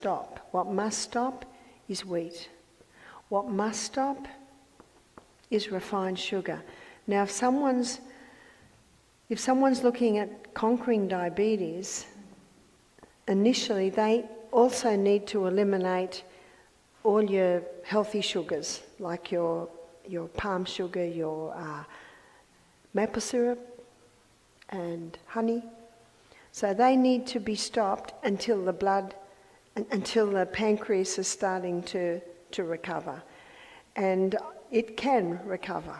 stop. What must stop is wheat. What must stop is refined sugar. Now, if someone's looking at conquering diabetes, initially they also need to eliminate all your healthy sugars, like your palm sugar, your maple syrup and honey. So they need to be stopped until the pancreas is starting to recover. And it can recover.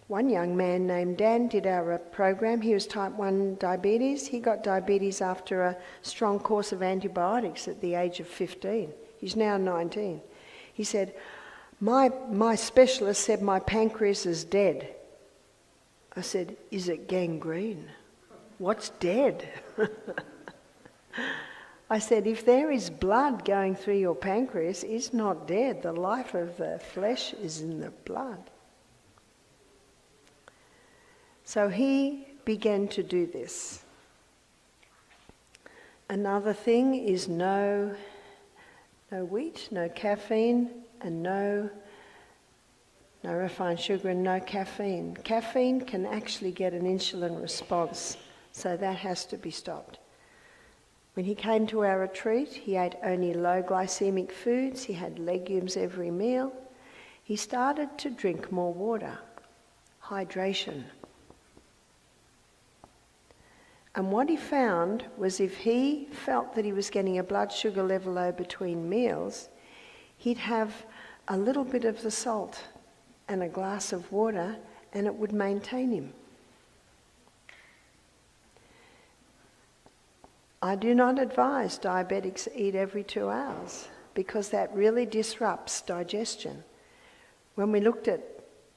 One young man named Dan did our program. He was type 1 diabetes. He got diabetes after a strong course of antibiotics at the age of 15. He's now 19. He said, my specialist said my pancreas is dead. I said, is it gangrene? What's dead? I said, if there is blood going through your pancreas, it's not dead. The life of the flesh is in the blood. So he began to do this. Another thing is no wheat, no caffeine, and no refined sugar and no caffeine. Caffeine can actually get an insulin response, so that has to be stopped. When he came to our retreat, he ate only low glycemic foods. He had legumes every meal. He started to drink more water, hydration. And what he found was if he felt that he was getting a blood sugar level low between meals, he'd have a little bit of the salt and a glass of water, and it would maintain him. I do not advise diabetics eat every 2 hours because that really disrupts digestion. When we looked at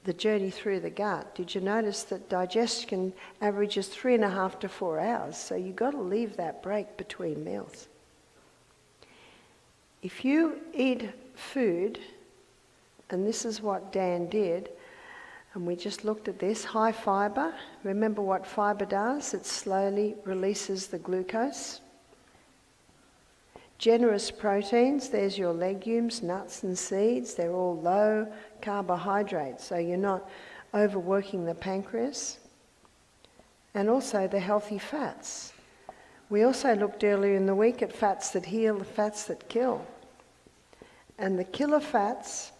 the journey through the gut, did you notice that digestion averages 3.5 to 4 hours? So you've got to leave that break between meals. If you eat food, and this is what Dan did, and we just looked at this, high fibre. Remember what fibre does? It slowly releases the glucose. Generous proteins, there's your legumes, nuts and seeds. They're all low carbohydrates, so you're not overworking the pancreas. And also the healthy fats. We also looked earlier in the week at fats that heal, fats that kill. And the killer fats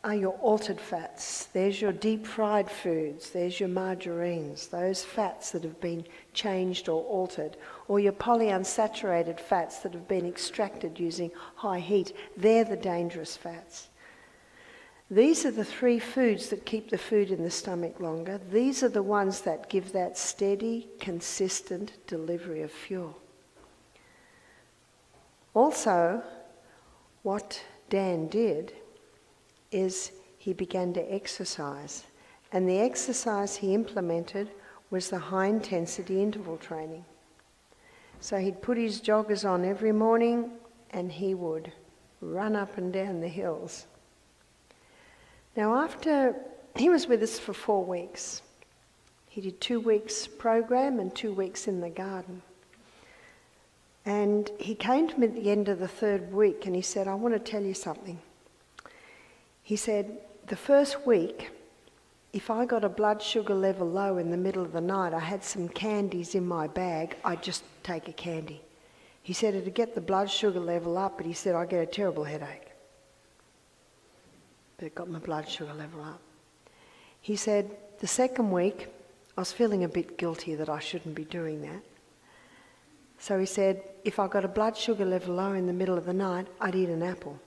are your altered fats. There's your deep fried foods, there's your margarines, those fats that have been changed or altered, or your polyunsaturated fats that have been extracted using high heat. They're the dangerous fats. These are the 3 foods that keep the food in the stomach longer. These are the ones that give that steady, consistent delivery of fuel. Also, what Dan did is he began to exercise. And the exercise he implemented was the high-intensity interval training. So he'd put his joggers on every morning and he would run up and down the hills. Now after, he was with us for 4 weeks. He did 2 weeks program and 2 weeks in the garden. And he came to me at the end of the 3rd week and he said, I want to tell you something. He said, the first week, if I got a blood sugar level low in the middle of the night, I had some candies in my bag, I'd just take a candy. He said it'd get the blood sugar level up, but he said I'd get a terrible headache. But it got my blood sugar level up. He said the second week, I was feeling a bit guilty that I shouldn't be doing that. So he said, if I got a blood sugar level low in the middle of the night, I'd eat an apple.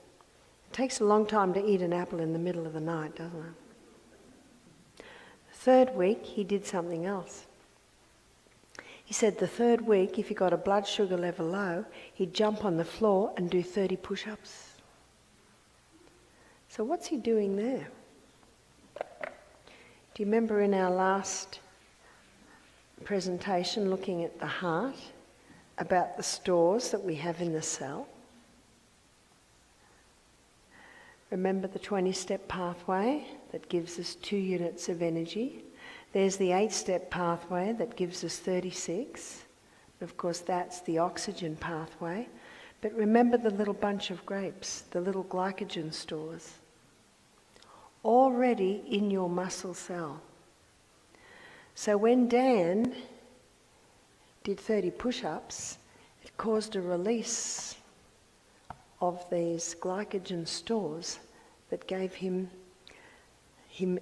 It takes a long time to eat an apple in the middle of the night, doesn't it? The 3rd week, he did something else. He said the 3rd week, if he got a blood sugar level low, he'd jump on the floor and do 30 push-ups. So what's he doing there? Do you remember in our last presentation looking at the heart, about the stores that we have in the cell? Remember the 20-step pathway that gives us 2 units of energy. There's the 8-step pathway that gives us 36. Of course, that's the oxygen pathway. But remember the little bunch of grapes, the little glycogen stores, already in your muscle cell. So when Dan did 30 push-ups, it caused a release of these glycogen stores that gave him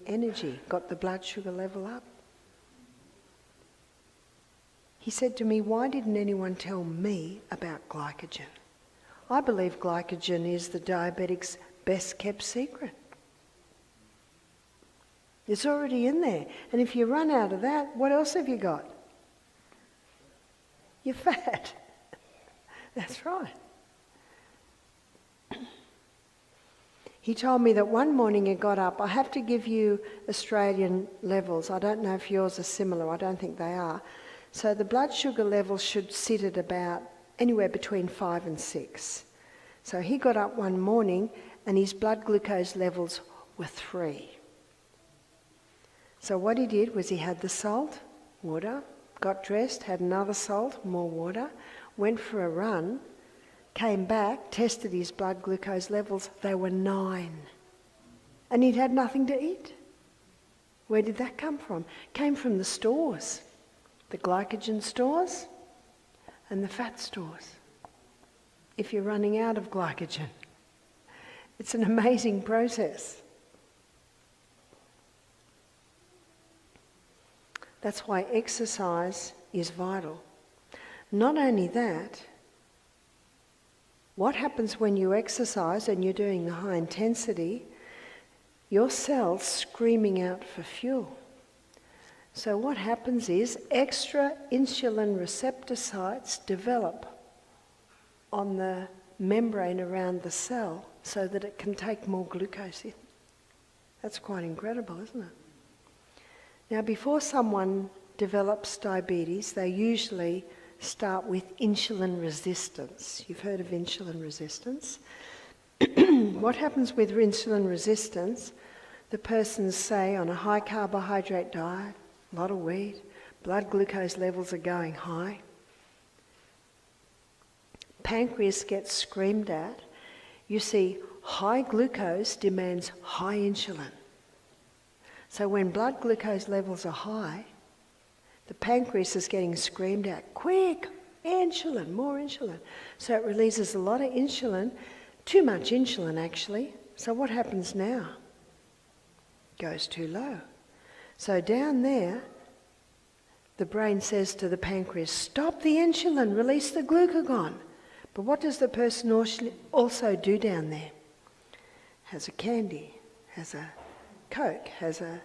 energy, got the blood sugar level up. He said to me, why didn't anyone tell me about glycogen? I believe glycogen is the diabetic's best kept secret. It's already in there. And if you run out of that, what else have you got? You're fat. That's right. He told me that one morning he got up. I have to give you Australian levels. I don't know if yours are similar. I don't think they are. So the blood sugar levels should sit at about anywhere between 5 and 6. So he got up one morning and his blood glucose levels were 3. So what he did was he had the salt, water, got dressed, had another salt, more water, went for a run, came back, tested his blood glucose levels, they were 9. And he'd had nothing to eat. Where did that come from? Came from the stores, the glycogen stores and the fat stores. If you're running out of glycogen. It's an amazing process. That's why exercise is vital. Not only that, what happens when you exercise and you're doing the high intensity, your cells screaming out for fuel. So what happens is extra insulin receptor sites develop on the membrane around the cell so that it can take more glucose in. That's quite incredible, isn't it? Now, before someone develops diabetes, they usually start with insulin resistance. You've heard of insulin resistance. What happens with insulin resistance? The person's, say, on a high carbohydrate diet, a lot of wheat, blood glucose levels are going high. Pancreas gets screamed at. You see, high glucose demands high insulin. So when blood glucose levels are high, the pancreas is getting screamed at, quick, insulin, more insulin. So it releases a lot of insulin, too much insulin actually. So what happens now? Goes too low. So down there, the brain says to the pancreas, stop the insulin, release the glucagon. But what does the person also do down there? Has a candy, has a Coke, has a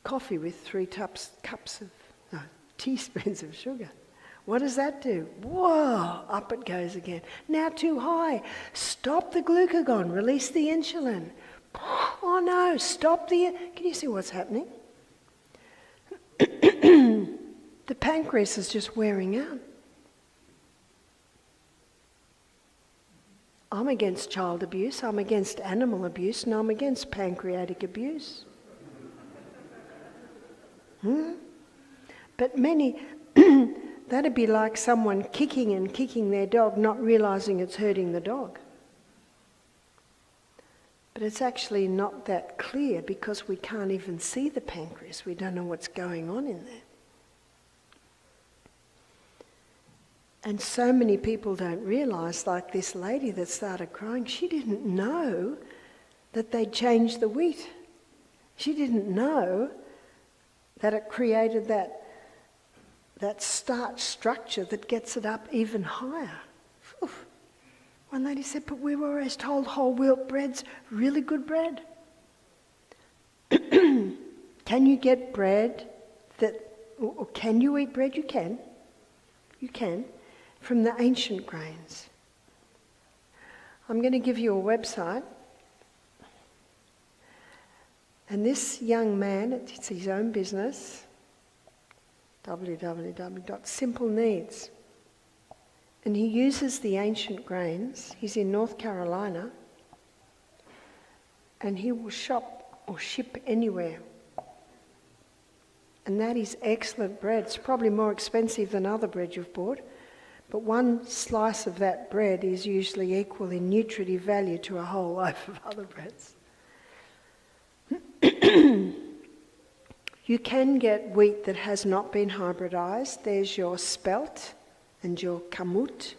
coffee with 3 teaspoons of sugar. What does that do? Whoa, up it goes again. Now too high. Stop the glucagon, release the insulin. Oh no, stop the... Can you see what's happening? The pancreas is just wearing out. I'm against child abuse, I'm against animal abuse, and I'm against pancreatic abuse. But many, that'd be like someone kicking their dog, not realising it's hurting the dog. But it's actually not that clear because we can't even see the pancreas. We don't know what's going on in there. And so many people don't realise, like this lady that started crying, she didn't know that they'd changed the wheat. She didn't know that it created that starch structure that gets it up even higher. Oof. One lady said, but we were always told whole wheat bread's really good bread. Can you get bread or can you eat bread? You can. You can. From the ancient grains. I'm going to give you a website. And this young man, it's his own business, www.simpleneeds. And he uses the ancient grains. He's in North Carolina. And he will shop or ship anywhere. And that is excellent bread. It's probably more expensive than other bread you've bought, but one slice of that bread is usually equal in nutritive value to a whole loaf of other breads. You can get wheat that has not been hybridised. There's your spelt and your kamut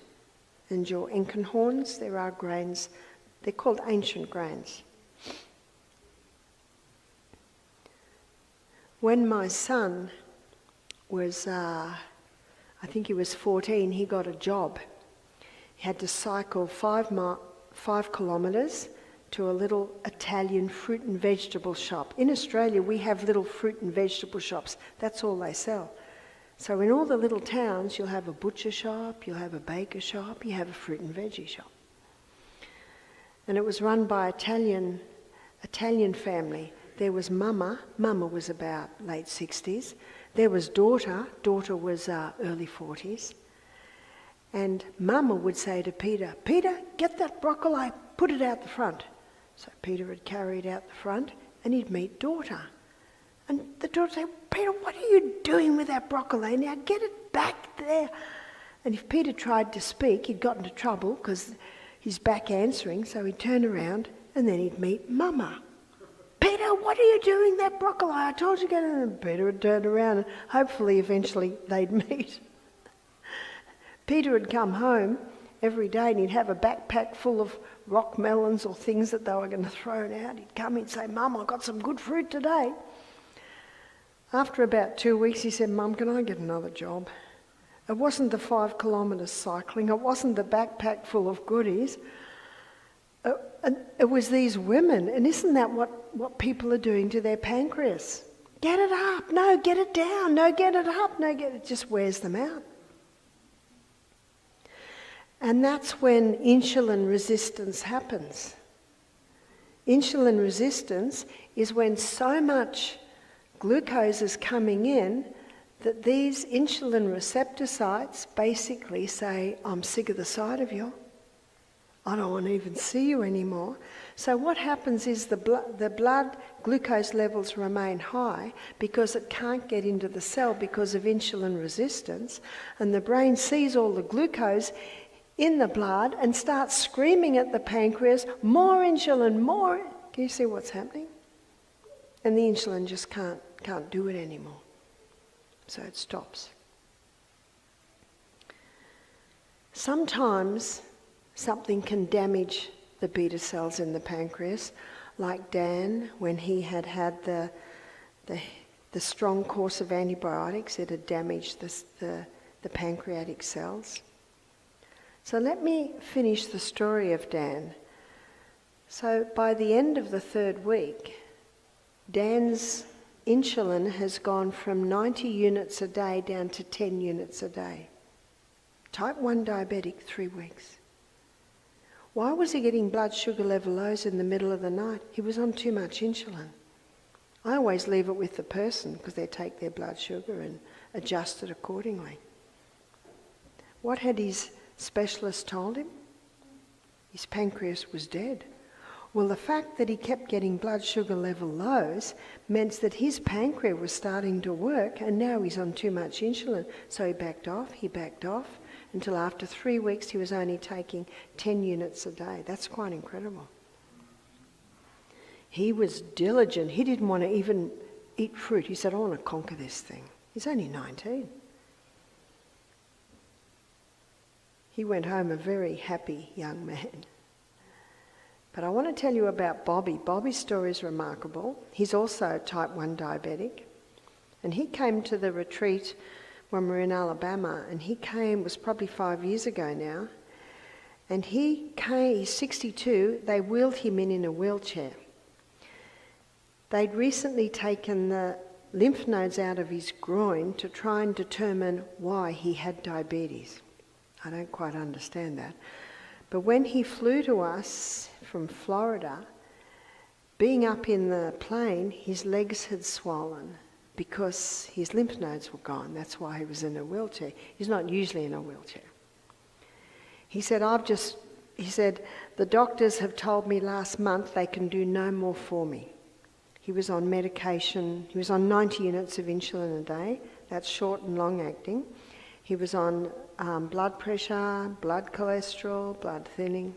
and your enkenhorns. There are grains. They're called ancient grains. When my son was, I think he was 14, he got a job. He had to cycle 5 kilometres to a little Italian fruit and vegetable shop. In Australia, we have little fruit and vegetable shops. That's all they sell. So in all the little towns, you'll have a butcher shop, you'll have a baker shop, you have a fruit and veggie shop. And it was run by Italian family. There was Mama was about late 60s. There was Daughter was early 40s. And Mama would say to Peter, get that broccoli, put it out the front. So Peter would carry it out the front and he'd meet Daughter. And the daughter would say, Peter, what are you doing with that broccoli? Now get it back there. And if Peter tried to speak, he'd got into trouble because he's back answering, so he'd turn around and then he'd meet Mama. Peter, what are you doing with that broccoli? I told you to get it. And Peter would turn around and hopefully eventually they'd meet. Peter would come home every day and he'd have a backpack full of rock melons or things that they were going to throw out. He'd come in and say, Mum, I got some good fruit today. After about 2 weeks, he said, Mum, can I get another job? It wasn't the 5 kilometres cycling. It wasn't the backpack full of goodies. It was these women. And isn't that what people are doing to their pancreas? Get it up. No, get it down. No, get it up. No, it just wears them out. And that's when insulin resistance happens. Insulin resistance is when so much glucose is coming in that these insulin receptor sites basically say, I'm sick of the sight of you. I don't want to even see you anymore. So what happens is the blood glucose levels remain high because it can't get into the cell because of insulin resistance, and the brain sees all the glucose in the blood and starts screaming at the pancreas, more insulin, more. Can you see what's happening? And the insulin just can't do it anymore. So it stops. Sometimes something can damage the beta cells in the pancreas, like Dan, when he had the strong course of antibiotics, it had damaged the pancreatic cells. So let me finish the story of Dan. So by the end of the 3rd week, Dan's insulin has gone from 90 units a day down to 10 units a day. Type 1 diabetic, 3 weeks. Why was he getting blood sugar level lows in the middle of the night? He was on too much insulin. I always leave it with the person because they take their blood sugar and adjust it accordingly. What had his specialist told him? His pancreas was dead. Well, the fact that he kept getting blood sugar level lows meant that his pancreas was starting to work, and now he's on too much insulin. So he backed off, until after 3 weeks he was only taking 10 units a day. That's quite incredible. He was diligent. He didn't want to even eat fruit. He said, I want to conquer this thing. He's only 19. He went home a very happy young man. But I want to tell you about Bobby. Bobby's story is remarkable. He's also type 1 diabetic. And he came to the retreat when we were in Alabama. And he came, it was probably 5 years ago now. And he came, he's 62, they wheeled him in a wheelchair. They'd recently taken the lymph nodes out of his groin to try and determine why he had diabetes. I don't quite understand that. But when he flew to us from Florida, being up in the plane, his legs had swollen because his lymph nodes were gone. That's why he was in a wheelchair. He's not usually in a wheelchair. He said, the doctors have told me last month they can do no more for me. He was on medication. He was on 90 units of insulin a day. That's short and long acting. He was on blood pressure, blood cholesterol, blood thinning.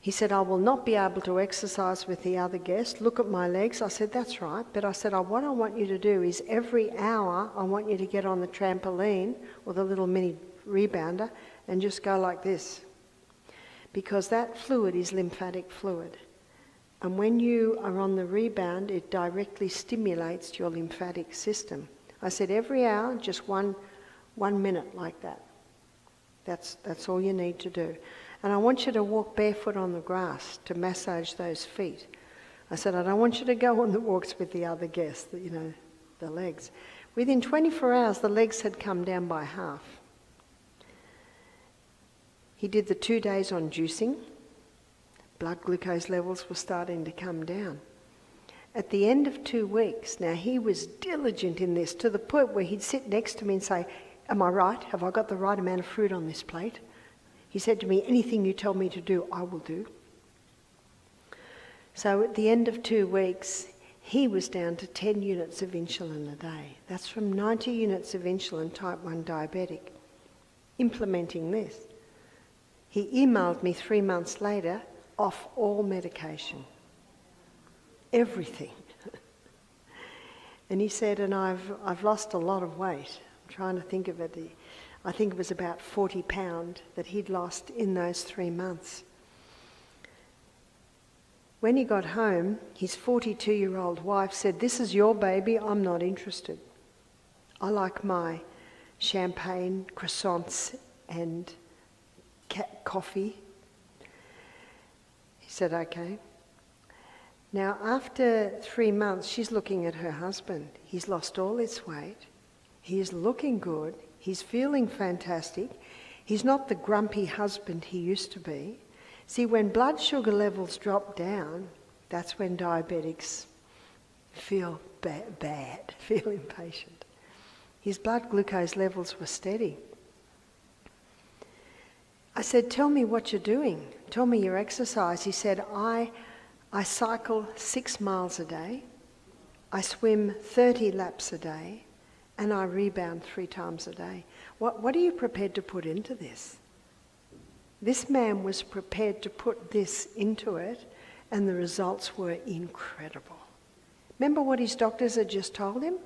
He said, I will not be able to exercise with the other guests. Look at my legs. I said, that's right. But I said, what I want you to do is every hour, I want you to get on the trampoline or the little mini rebounder and just go like this. Because that fluid is lymphatic fluid. And when you are on the rebound, it directly stimulates your lymphatic system. I said, every hour, just one minute like that. That's all you need to do. And I want you to walk barefoot on the grass to massage those feet. I said, I don't want you to go on the walks with the other guests, the legs. Within 24 hours, the legs had come down by half. He did the 2 days on juicing. Blood glucose levels were starting to come down. At the end of 2 weeks, now he was diligent in this to the point where he'd sit next to me and say, am I right? Have I got the right amount of fruit on this plate? He said to me, anything you tell me to do, I will do. So at the end of 2 weeks, he was down to 10 units of insulin a day. That's from 90 units of insulin, type 1 diabetic. Implementing this. He emailed me 3 months later, off all medication. Everything. And he said, and I've lost a lot of weight. I'm trying to think of it. I think it was about 40 pounds that he'd lost in those 3 months. When he got home, his 42-year-old wife said, this is your baby, I'm not interested. I like my champagne, croissants and coffee. He said, okay. Now, after 3 months, she's looking at her husband. He's lost all his weight. He is looking good. He's feeling fantastic. He's not the grumpy husband he used to be. See, when blood sugar levels drop down, that's when diabetics feel bad, feel impatient. His blood glucose levels were steady. I said, tell me what you're doing. Tell me your exercise. He said, I cycle 6 miles a day. I swim 30 laps a day. And I rebound 3 times a day. What are you prepared to put into this? This man was prepared to put this into it, and the results were incredible. Remember what his doctors had just told him?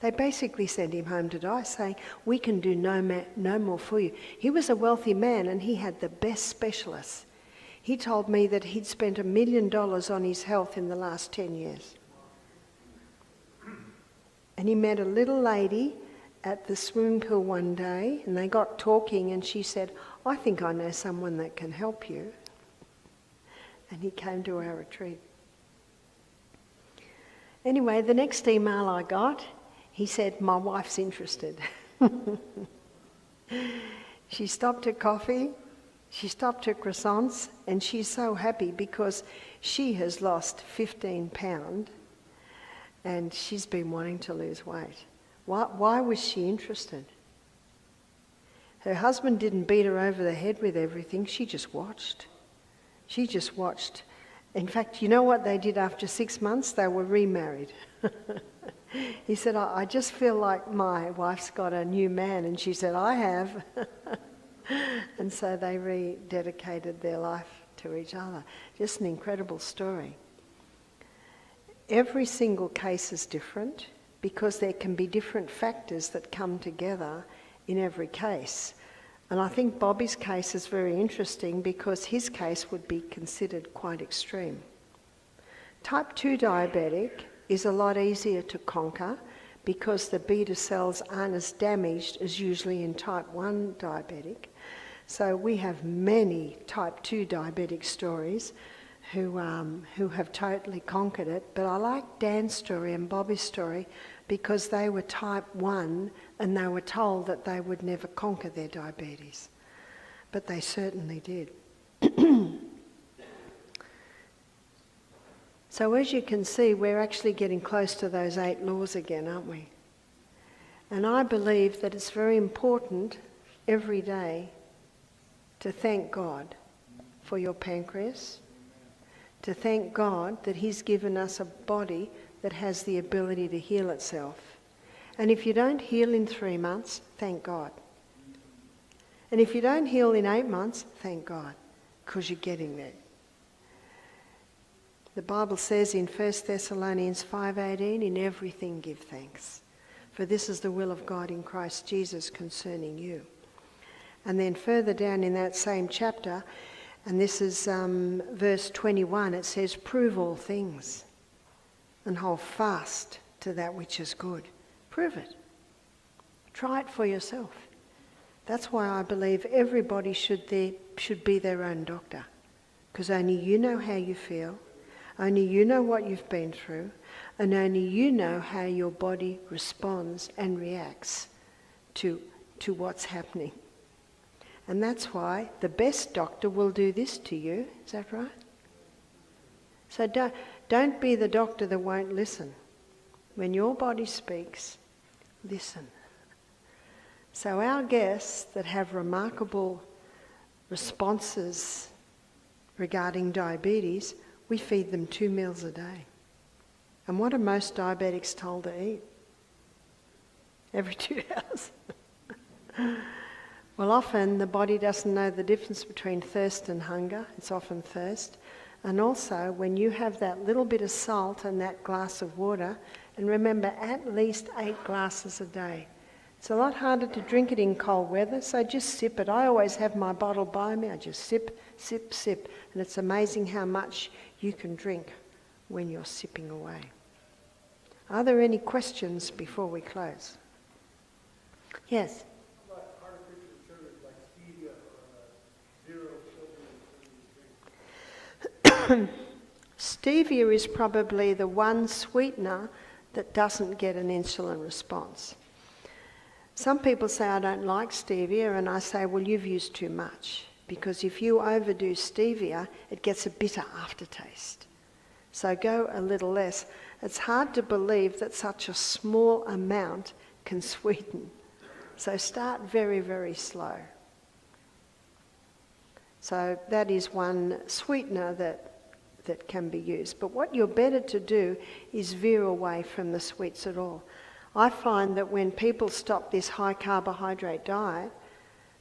They basically sent him home to die, saying, we can do no more for you. He was a wealthy man, and he had the best specialists. He told me that he'd spent $1 million on his health in the last 10 years. And he met a little lady at the swimming pool one day, and they got talking, and she said, I think I know someone that can help you. And he came to our retreat. Anyway, the next email I got, he said, my wife's interested. She stopped her coffee, she stopped her croissants, and she's so happy because she has lost 15 pounds. And she's been wanting to lose weight. Why was she interested? Her husband didn't beat her over the head with everything. She just watched. She just watched. In fact, you know what they did after 6 months? They were remarried. He said, I just feel like my wife's got a new man. And she said, I have. And so they rededicated their life to each other. Just an incredible story. Every single case is different because there can be different factors that come together in every case. And I think Bobby's case is very interesting because his case would be considered quite extreme. Type 2 diabetic is a lot easier to conquer because the beta cells aren't as damaged as usually in type 1 diabetic. So we have many type 2 diabetic stories who have totally conquered it. But I like Dan's story and Bobby's story because they were type 1 and they were told that they would never conquer their diabetes. But they certainly did. So as you can see, we're actually getting close to those 8 laws again, aren't we? And I believe that it's very important every day to thank God for your pancreas, to thank God that He's given us a body that has the ability to heal itself. And if you don't heal in 3 months, thank God. And if you don't heal in 8 months, thank God, because you're getting there. The Bible says in 1 Thessalonians 5:18, in everything give thanks, for this is the will of God in Christ Jesus concerning you. And then further down in that same chapter, and this is verse 21, it says, prove all things and hold fast to that which is good. Prove it. Try it for yourself. That's why I believe everybody should be their own doctor, because only you know how you feel, only you know what you've been through, and only you know how your body responds and reacts to what's happening. And that's why the best doctor will do this to you. Is that right? So don't be the doctor that won't listen. When your body speaks, listen. So our guests that have remarkable responses regarding diabetes, we feed them 2 meals a day. And what are most diabetics told to eat? Every 2 hours. Well, often the body doesn't know the difference between thirst and hunger. It's often thirst. And also, when you have that little bit of salt and that glass of water, and remember, at least 8 glasses a day. It's a lot harder to drink it in cold weather, so just sip it. I always have my bottle by me. I just sip, sip, sip. And it's amazing how much you can drink when you're sipping away. Are there any questions before we close? Yes? Stevia is probably the one sweetener that doesn't get an insulin response. Some people say, I don't like stevia, and I say, well, you've used too much, because if you overdo stevia, it gets a bitter aftertaste. So go a little less. It's hard to believe that such a small amount can sweeten. So start very, very slow. So that is one sweetener that can be used. But what you're better to do is veer away from the sweets at all. I find that when people stop this high carbohydrate diet,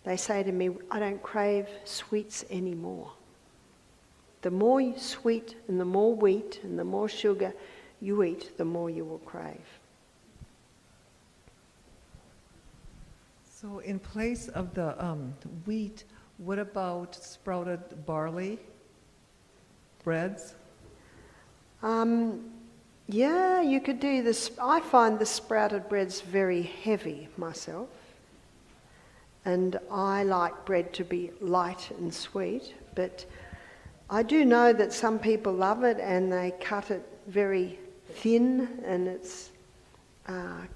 they say to me, I don't crave sweets anymore. The more sweet and the more wheat and the more sugar you eat, the more you will crave. So in place of the wheat, what about sprouted barley breads? Yeah, you could do this. I find the sprouted breads very heavy myself. And I like bread to be light and sweet. But I do know that some people love it and they cut it very thin, and it's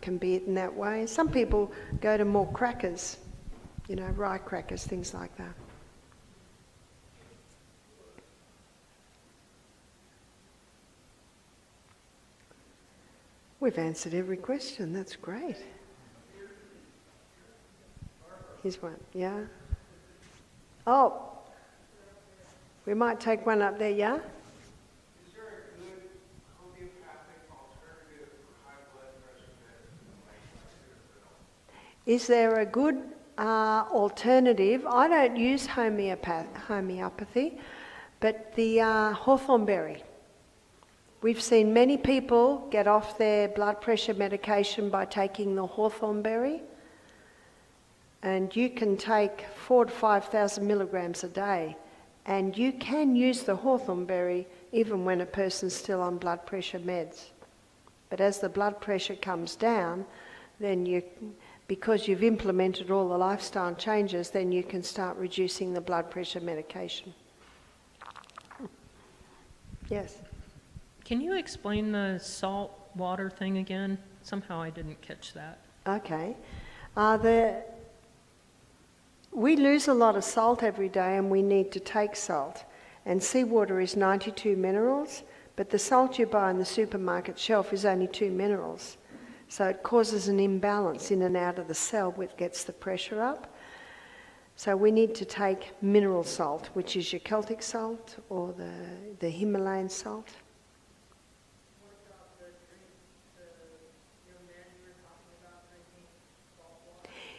can be eaten that way. Some people go to more crackers, rye crackers, things like that. We've answered every question. That's great. Here's one. Yeah? Oh, we might take one up there, yeah? Is there a good homeopathic alternative for high blood pressure medicine? Is there a good alternative? I don't use homeopathy, but the hawthorn berry. We've seen many people get off their blood pressure medication by taking the hawthorn berry, and you can take 4,000 to 5,000 milligrams a day, and you can use the hawthorn berry even when a person's still on blood pressure meds. But as the blood pressure comes down, then because you've implemented all the lifestyle changes, then you can start reducing the blood pressure medication. Yes? Can you explain the salt water thing again? Somehow I didn't catch that. Okay. We lose a lot of salt every day, and we need to take salt. And seawater is 92 minerals, but the salt you buy on the supermarket shelf is only 2 minerals. So it causes an imbalance in and out of the cell, which gets the pressure up. So we need to take mineral salt, which is your Celtic salt or the Himalayan salt.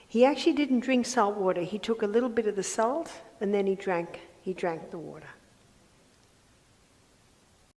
He actually didn't drink salt water. He took a little bit of the salt and then he drank the water.